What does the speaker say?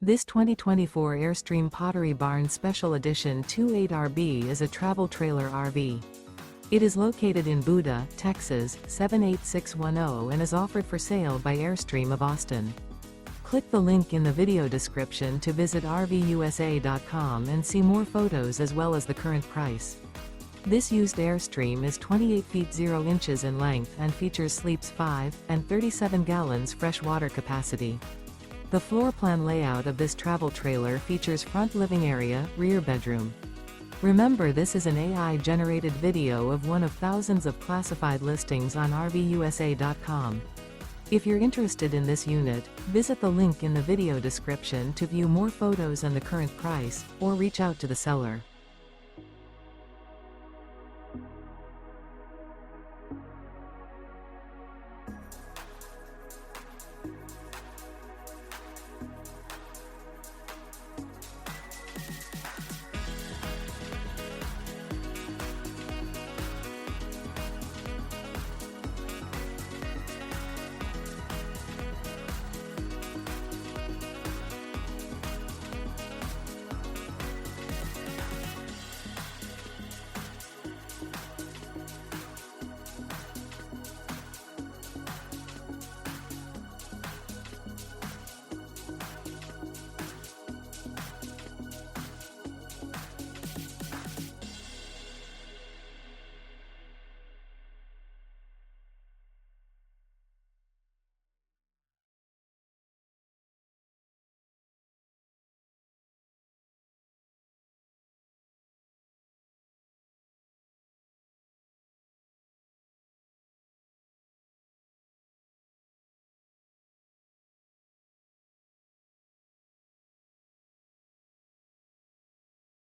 This 2024 Airstream Pottery Barn Special Edition 28RB is a travel trailer RV. It is located in Buda, Texas, 78610 and is offered for sale by Airstream of Austin. Click the link in the video description to visit RVUSA.com and see more photos as well as the current price. This used Airstream is 28 feet 0 inches in length and features sleeps 5 and 37 gallons fresh water capacity. The floor plan layout of this travel trailer features front living area, rear bedroom. Remember, this is an AI-generated video of one of thousands of classified listings on RVUSA.com. If you're interested in this unit, visit the link in the video description to view more photos and the current price, or reach out to the seller.